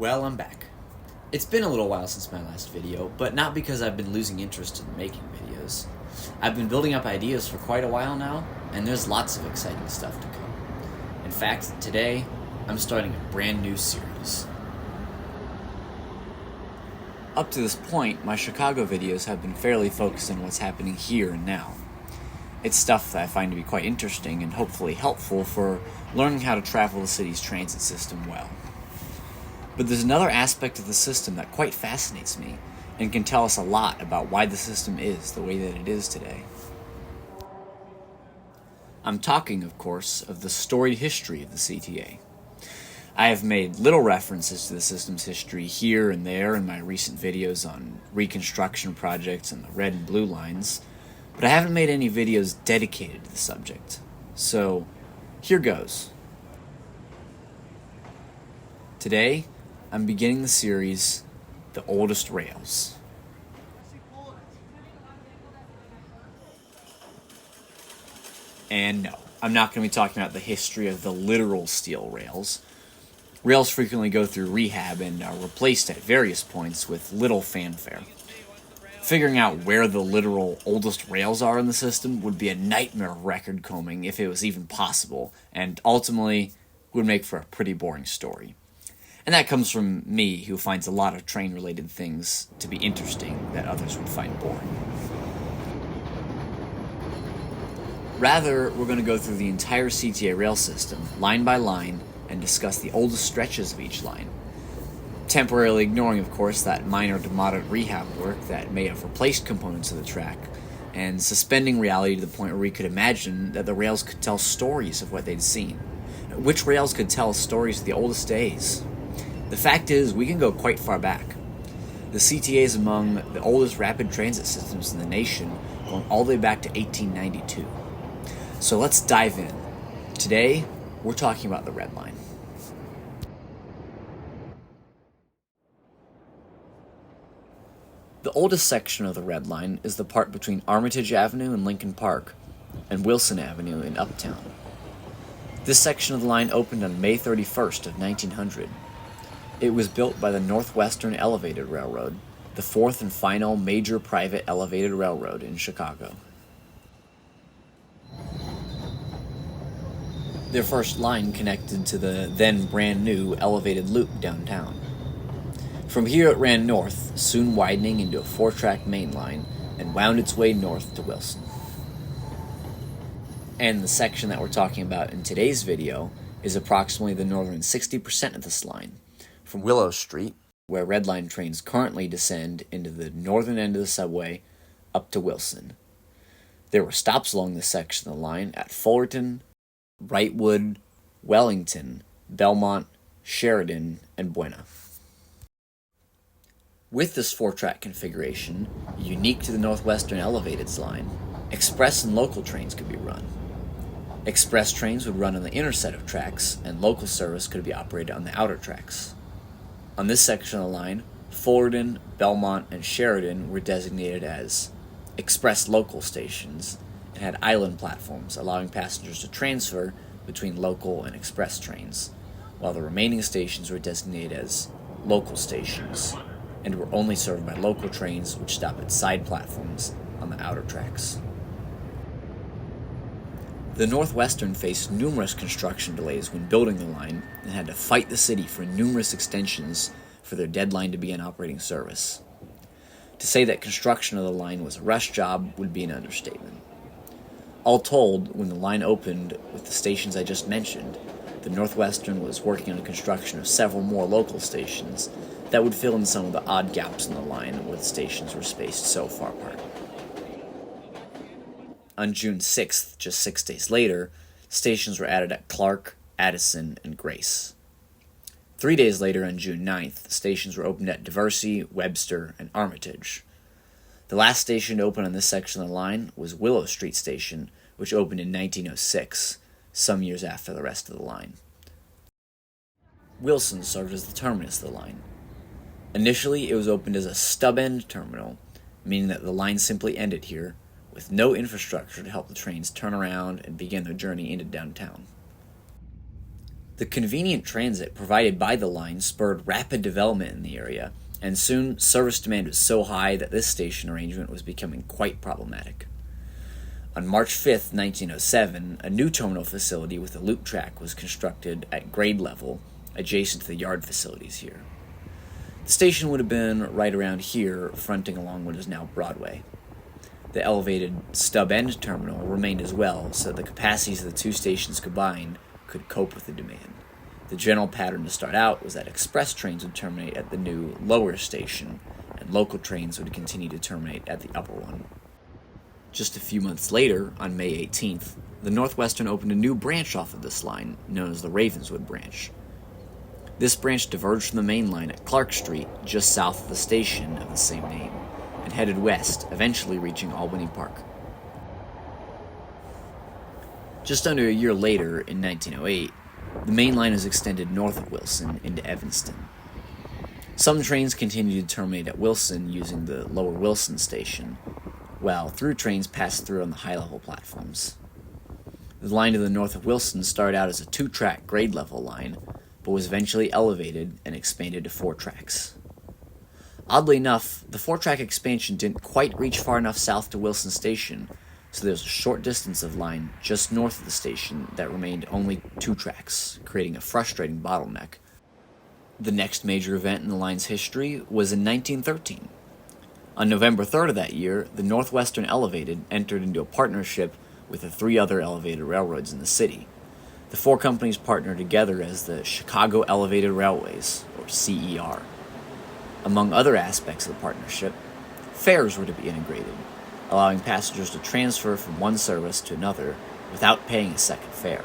Well, I'm back. It's been a little while since my last video, but not because I've been losing interest in making videos. I've been building up ideas for quite a while now, and there's lots of exciting stuff to come. In fact, today, I'm starting a brand new series. Up to this point, my Chicago videos have been fairly focused on what's happening here and now. It's stuff that I find to be quite interesting and hopefully helpful for learning how to travel the city's transit system well. But there's another aspect of the system that quite fascinates me and can tell us a lot about why the system is the way that it is today. I'm talking, of course, of the storied history of the CTA. I have made little references to the system's history here and there in my recent videos on reconstruction projects and the red and blue lines, but I haven't made any videos dedicated to the subject. So, here goes. Today, I'm beginning the series, The Oldest Rails. And no, I'm not going to be talking about the history of the literal steel rails. Rails frequently go through rehab and are replaced at various points with little fanfare. Figuring out where the literal oldest rails are in the system would be a nightmare of record combing if it was even possible, and ultimately would make for a pretty boring story. And that comes from me, who finds a lot of train-related things to be interesting that others would find boring. Rather, we're going to go through the entire CTA rail system, line by line, and discuss the oldest stretches of each line. Temporarily ignoring, of course, that minor to moderate rehab work that may have replaced components of the track, and suspending reality to the point where we could imagine that the rails could tell stories of what they'd seen. Which rails could tell stories of the oldest days? The fact is, we can go quite far back. The CTA is among the oldest rapid transit systems in the nation, going all the way back to 1892. So let's dive in. Today, we're talking about the Red Line. The oldest section of the Red Line is the part between Armitage Avenue in Lincoln Park and Wilson Avenue in Uptown. This section of the line opened on May 31st of 1900. It was built by the Northwestern Elevated Railroad, the fourth and final major private elevated railroad in Chicago. Their first line connected to the then brand new elevated loop downtown. From here it ran north, soon widening into a 4-track main line, and wound its way north to Wilson. And the section that we're talking about in today's video is approximately the northern 60% of this line, from Willow Street, where Red Line trains currently descend into the northern end of the subway, up to Wilson. There were stops along this section of the line at Fullerton, Wrightwood, Wellington, Belmont, Sheridan, and Buena. With this 4-track configuration, unique to the Northwestern Elevated's line, express and local trains could be run. Express trains would run on the inner set of tracks, and local service could be operated on the outer tracks. On this section of the line, Fullerton, Belmont, and Sheridan were designated as express local stations and had island platforms allowing passengers to transfer between local and express trains, while the remaining stations were designated as local stations and were only served by local trains which stop at side platforms on the outer tracks. The Northwestern faced numerous construction delays when building the line and had to fight the city for numerous extensions for their deadline to begin operating service. To say that construction of the line was a rush job would be an understatement. All told, when the line opened with the stations I just mentioned, the Northwestern was working on construction of several more local stations that would fill in some of the odd gaps in the line where the stations were spaced so far apart. On June 6th, just 6 days later, stations were added at Clark, Addison, and Grace. 3 days later, on June 9th, stations were opened at Diversey, Webster, and Armitage. The last station to open on this section of the line was Willow Street Station, which opened in 1906, some years after the rest of the line. Wilson served as the terminus of the line. Initially, it was opened as a stub-end terminal, meaning that the line simply ended here, with no infrastructure to help the trains turn around and begin their journey into downtown. The convenient transit provided by the line spurred rapid development in the area, and soon service demand was so high that this station arrangement was becoming quite problematic. On March 5, 1907, a new terminal facility with a loop track was constructed at grade level, adjacent to the yard facilities here. The station would have been right around here, fronting along what is now Broadway. The elevated stub-end terminal remained as well, so that the capacities of the two stations combined could cope with the demand. The general pattern to start out was that express trains would terminate at the new lower station, and local trains would continue to terminate at the upper one. Just a few months later, on May 18th, the Northwestern opened a new branch off of this line, known as the Ravenswood branch. This branch diverged from the main line at Clark Street, just south of the station of the same name, and headed west, eventually reaching Albany Park. Just under a year later, in 1908, the main line is extended north of Wilson into Evanston. Some trains continue to terminate at Wilson using the lower Wilson station, while through trains pass through on the high-level platforms. The line to the north of Wilson started out as a 2-track grade-level line, but was eventually elevated and expanded to 4 tracks. Oddly enough, the 4-track expansion didn't quite reach far enough south to Wilson Station, so there was a short distance of line just north of the station that remained only 2 tracks, creating a frustrating bottleneck. The next major event in the line's history was in 1913. On November 3rd of that year, the Northwestern Elevated entered into a partnership with the 3 other elevated railroads in the city. The 4 companies partnered together as the Chicago Elevated Railways, or CER. Among other aspects of the partnership, fares were to be integrated, allowing passengers to transfer from one service to another without paying a second fare.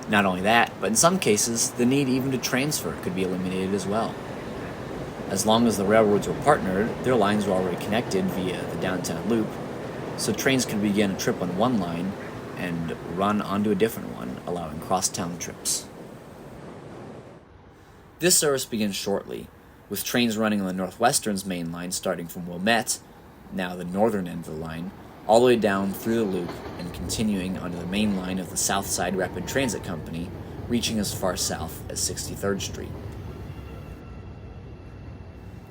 Not only that, but in some cases, the need even to transfer could be eliminated as well. As long as the railroads were partnered, their lines were already connected via the downtown loop, so trains could begin a trip on one line and run onto a different one, allowing cross-town trips. This service begins shortly, with trains running on the Northwestern's main line starting from Wilmette, now the northern end of the line, all the way down through the loop and continuing onto the main line of the Southside Rapid Transit Company, reaching as far south as 63rd Street.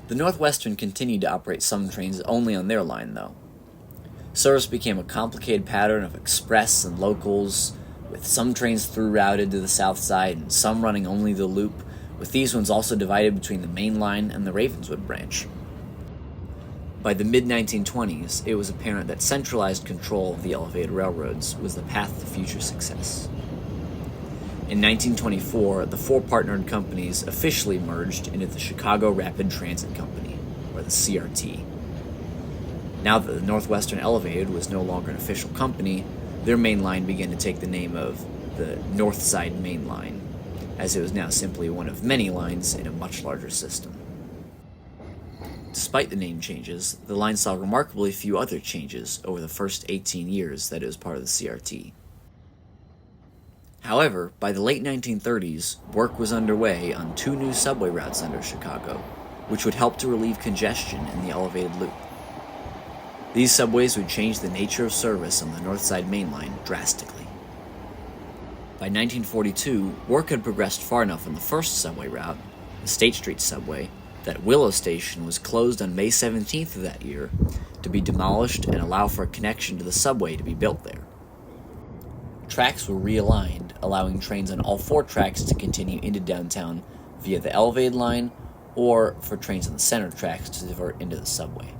The Northwestern continued to operate some trains only on their line, though. Service became a complicated pattern of express and locals, with some trains through-routed to the south side and some running only the loop, with these ones also divided between the main line and the Ravenswood branch. By the mid-1920s, it was apparent that centralized control of the elevated railroads was the path to future success. In 1924, the 4 partnered companies officially merged into the Chicago Rapid Transit Company, or the CRT. Now that the Northwestern Elevated was no longer an official company, their main line began to take the name of the North Side Main Line, as it was now simply one of many lines in a much larger system. Despite the name changes, the line saw remarkably few other changes over the first 18 years that it was part of the CRT. However, by the late 1930s, work was underway on 2 new subway routes under Chicago, which would help to relieve congestion in the elevated loop. These subways would change the nature of service on the North Side Main Line drastically. By 1942, work had progressed far enough on the first subway route, the State Street subway, that Willow Station was closed on May 17th of that year to be demolished and allow for a connection to the subway to be built there. Tracks were realigned, allowing trains on all 4 tracks to continue into downtown via the elevated line, or for trains on the center tracks to divert into the subway.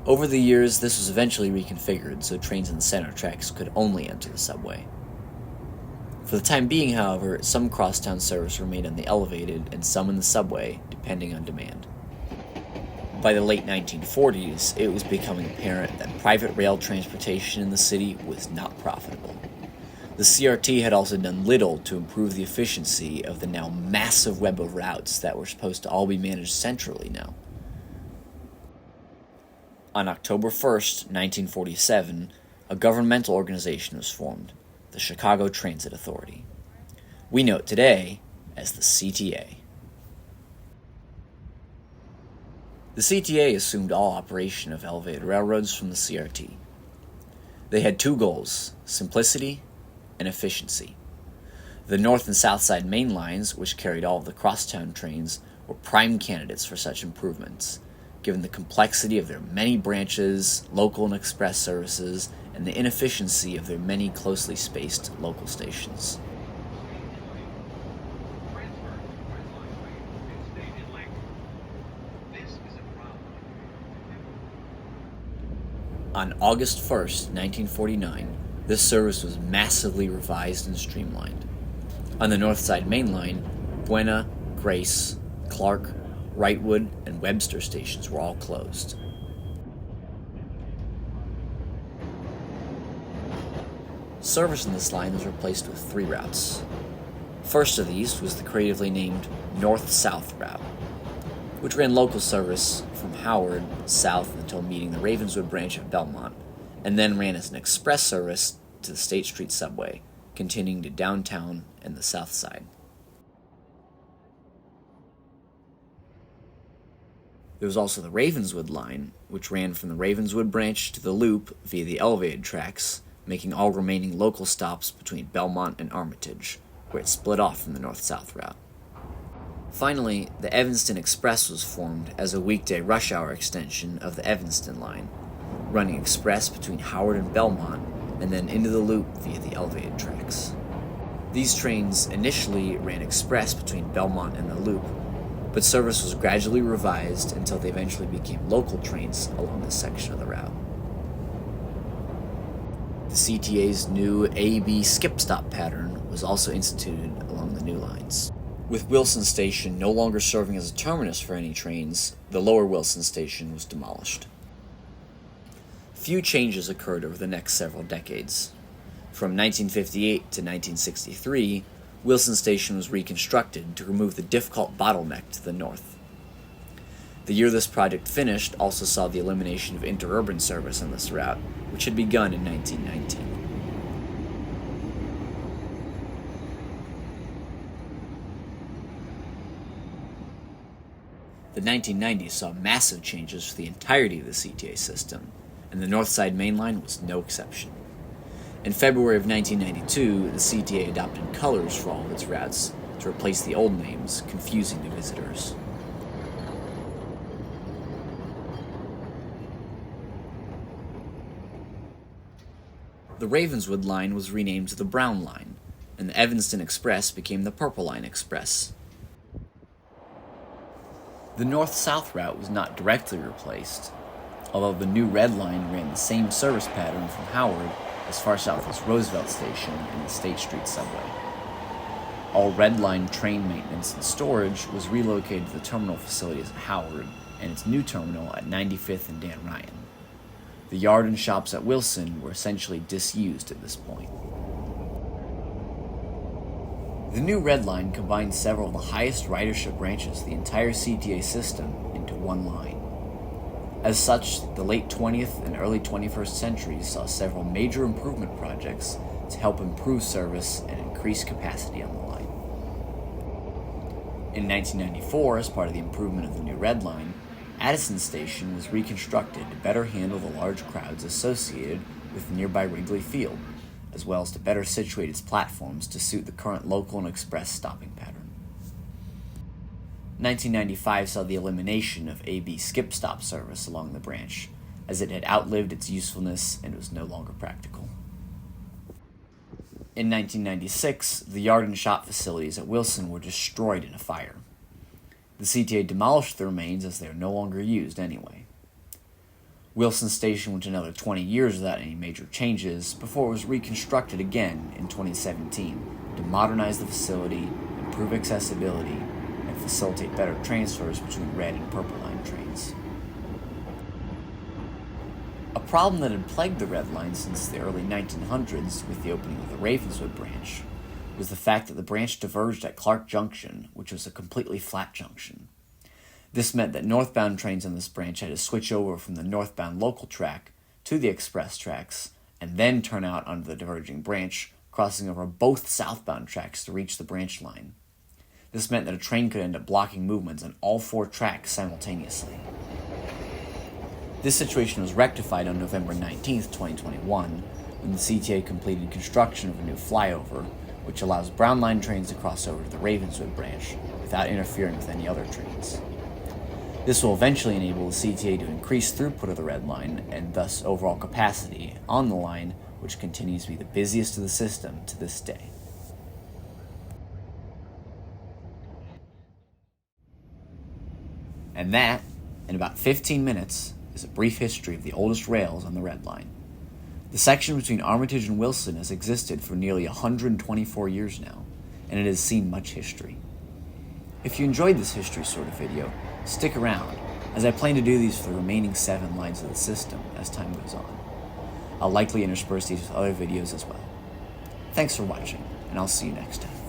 Over the years, this was eventually reconfigured so trains on the center tracks could only enter the subway. For the time being, however, some crosstown service remained on the elevated and some in the subway, depending on demand. By the late 1940s, it was becoming apparent that private rail transportation in the city was not profitable. The CRT had also done little to improve the efficiency of the now massive web of routes that were supposed to all be managed centrally now. On October 1st, 1947, a governmental organization was formed, the Chicago Transit Authority. We know it today as the CTA. The CTA assumed all operation of elevated railroads from the CRT. They had 2 goals, simplicity and efficiency. The north and south side main lines, which carried all of the crosstown trains, were prime candidates for such improvements, given the complexity of their many branches, local and express services, and the inefficiency of their many closely spaced local stations. On August 1st, 1949, this service was massively revised and streamlined. On the north side main line, Buena, Grace, Clark, Wrightwood, and Webster stations were all closed. Service on this line was replaced with 3 routes. First of these was the creatively named North-South route, which ran local service from Howard south until meeting the Ravenswood branch of Belmont, and then ran as an express service to the State Street subway, continuing to downtown and the south side. There was also the Ravenswood line, which ran from the Ravenswood branch to the Loop via the elevated tracks, making all remaining local stops between Belmont and Armitage, where it split off from the north-south route. Finally, the Evanston Express was formed as a weekday rush hour extension of the Evanston line, running express between Howard and Belmont, and then into the Loop via the elevated tracks. These trains initially ran express between Belmont and the Loop, but service was gradually revised until they eventually became local trains along this section of the route. The CTA's new A-B skip-stop pattern was also instituted along the new lines. With Wilson Station no longer serving as a terminus for any trains, the lower Wilson Station was demolished. Few changes occurred over the next several decades. From 1958 to 1963, Wilson Station was reconstructed to remove the difficult bottleneck to the north. The year this project finished also saw the elimination of interurban service on this route, which had begun in 1919. The 1990s saw massive changes for the entirety of the CTA system, and the North Side Main Line was no exception. In February of 1992, the CTA adopted colors for all of its routes to replace the old names, confusing to visitors. The Ravenswood line was renamed the Brown Line, and the Evanston Express became the Purple Line Express. The north-south route was not directly replaced, although the new Red Line ran the same service pattern from Howard as far south as Roosevelt Station and the State Street subway. All Red Line train maintenance and storage was relocated to the terminal facilities at Howard and its new terminal at 95th and Dan Ryan. The yard and shops at Wilson were essentially disused at this point. The new Red Line combined several of the highest ridership branches of the entire CTA system into one line. As such, the late 20th and early 21st centuries saw several major improvement projects to help improve service and increase capacity on the line. In 1994, as part of the improvement of the new Red Line, Addison Station was reconstructed to better handle the large crowds associated with nearby Wrigley Field, as well as to better situate its platforms to suit the current local and express stopping pattern. 1995 saw the elimination of AB skip-stop service along the branch, as it had outlived its usefulness and was no longer practical. In 1996, the yard and shop facilities at Wilson were destroyed in a fire. The CTA demolished the remains as they are no longer used anyway. Wilson Station went another 20 years without any major changes before it was reconstructed again in 2017 to modernize the facility, improve accessibility, and facilitate better transfers between Red and Purple Line trains. A problem that had plagued the Red Line since the early 1900s with the opening of the Ravenswood branch was the fact that the branch diverged at Clark Junction, which was a completely flat junction. This meant that northbound trains on this branch had to switch over from the northbound local track to the express tracks and then turn out onto the diverging branch, crossing over both southbound tracks to reach the branch line. This meant that a train could end up blocking movements on all 4 tracks simultaneously. This situation was rectified on November 19, 2021, when the CTA completed construction of a new flyover, which allows Brown Line trains to cross over to the Ravenswood branch without interfering with any other trains. This will eventually enable the CTA to increase throughput of the Red Line and thus overall capacity on the line, which continues to be the busiest of the system to this day. And that, in about 15 minutes, is a brief history of the oldest rails on the Red Line. The section between Armitage and Wilson has existed for nearly 124 years now, and it has seen much history. If you enjoyed this history sort of video, stick around, as I plan to do these for the remaining 7 lines of the system as time goes on. I'll likely intersperse these with other videos as well. Thanks for watching, and I'll see you next time.